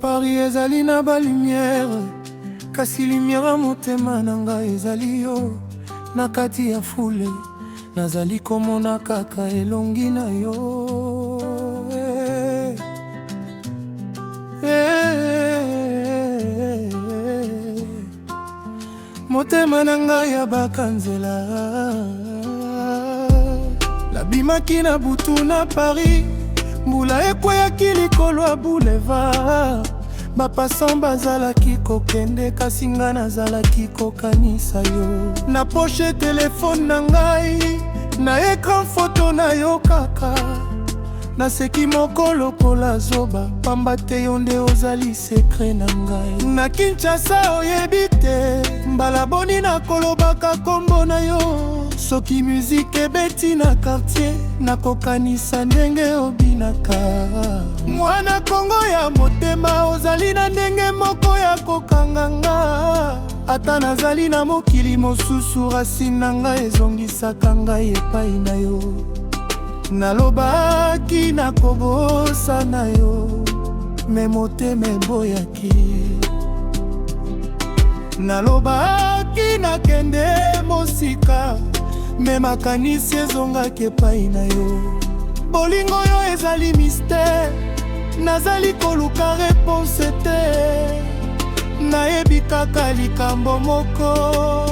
Paris ezali na ba lumière, kasi lumière motema na ngai ezali yo. Na kati ya fule nazali komona kaka elongi na yo. Motema na ngai ya bakanzela labimaki na butu na Paris, mbula ekweyaki likolo ya boulevard. Bapasan bazalaki kokende kasi nga nazalaki kokanisa yo. Na poche telefone na ngai, na ekran foto na yo kaka. Naseki moko lokola zoba, pamba te yo nde ozali sekre na ngai. Na Kinshasa oyebi te, mbala boni na kolobaka kombo na yo. Soki muzike ebeti na quartier, nakokanisa ndenge obinaka. Mwana Kongo ya motema, ozali na ndenge moko ya kokanganga. Ata nazali na mokili mosusu, racine na ngai ezongisaka ngai epai na yo. Nalobaki nakobosa na yo, me motema eboyaki. Nalobaki nakende mosika, me makanisi ezongaki epai na yo. Bolingo yo ezali mystère, nazali koluka réponse te. Nayebi kaka likambo moko,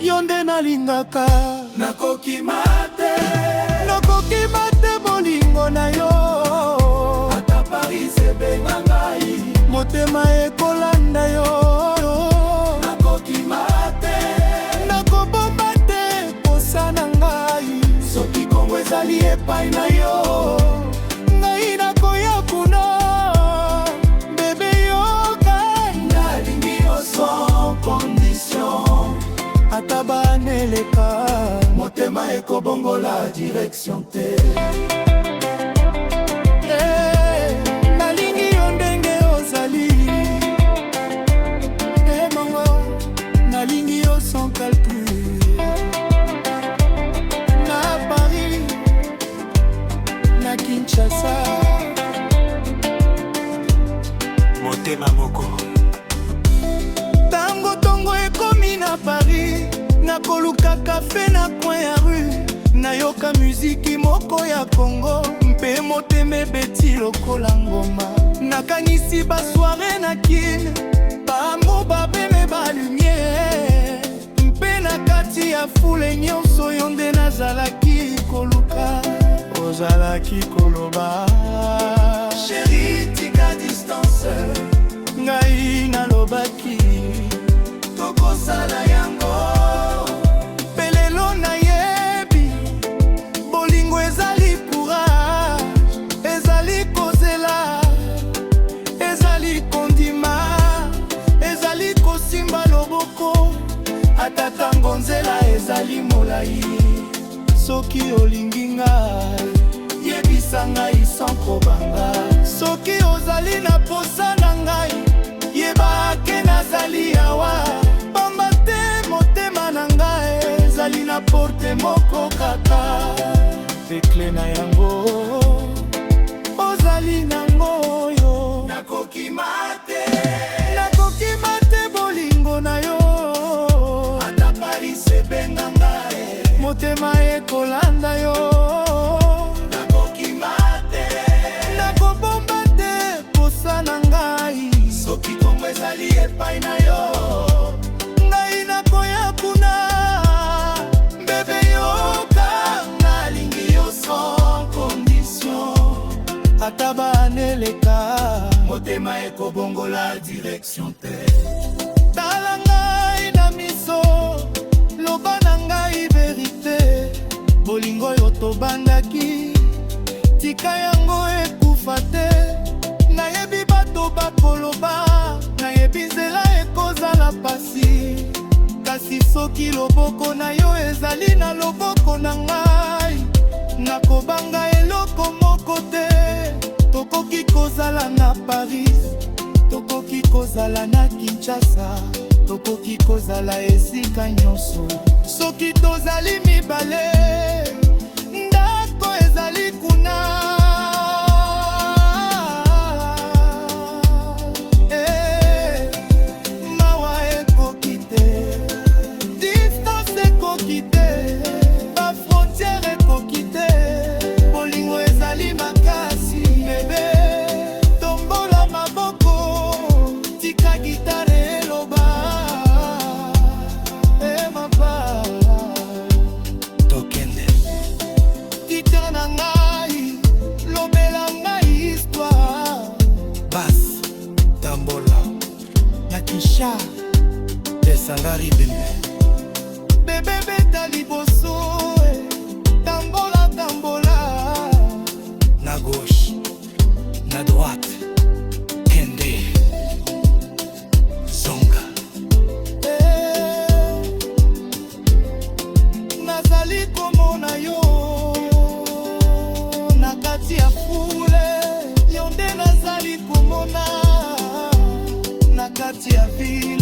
yo nde nalingaka. Nakoki mate bolingo na yo, ata Paris ebenga ngai, motema ekolanda yo. Nakoki mate, nakobomba te posa na ngai, soki Kongo ezali epai na yo, ngai nakoya kuna. Bebe yoka, nalingi yo sans condition, ata baneleka, motema ekobongola direction te. Nalingi yo ndenge ozali, mongo, nalingi yo sans calcul. Na Paris, na Kinshasa, motema moko. Tango tongo ekomi na Paris, nakoluka kafe na coin ya rue. Nayoka muziki moko ya Congo, mpe motema ebeti lokola ngoma. Nakanisi ba soirée na kine, bamo babeme ba lumière. Mpe na kati ya fule nyonso yo nde nazalaki koluka. Ozalaki koloba, chérie tika distance. Ngai nalobaki, tokosala yango. Pelelo nayebi, bolingo ezali courage, ezali kozela, ezali kondima, ezali kosimba loboko. Ata tango nzela ezali molai, soki olingi ngai, yebisa ngai sans kobanga. Soki ozali na posa na ngai, yeba ke nazali awa. Pamba te motema na ngai ezali na porte moko kaka. Ekle na yango ozali nango yo. Nakoki mate bolingo na yo, ata Paris ebenga ngai, motema ekolanda yo. Nakoki mate, nakobomba te posa na ngai, soki Kongo ezali epai na yo, ngai nakoya kuna. Bebe yoka, nalingi yo sans condition, ata baneleka, motema ekobongola direction te. Tala ngai na miso, loba na ngai verite. Bolingo yo tobandaki, tika yango ekufa te. Nayebi bato bakoloba, nayebi nzela ekozala pasi. Kasi soki loboko na yo ezali na loboko na ngai, nakobanga eloko moko te. Tokoki kozala na Paris, tokoki kozala na Kinshasa, tokoki kozala esika nyonso. Soki tozali mibale, ndako ezali kuna. Mawa ekoki te, distance ekoki te, ba frontiere ekoki te. Bolingo ezali makasi bebe, tombola maboko, tika gitare eloba. Mapa tokende tika na ngai, lobela ngai histoire. Bas tambola Nakisha Esangari bembe bebe beta liboso, tambola tambola, na gauche na droite, kende zonga. Nazali komona yo na kati ya fule, yo nde nazali komona na kati ya ville.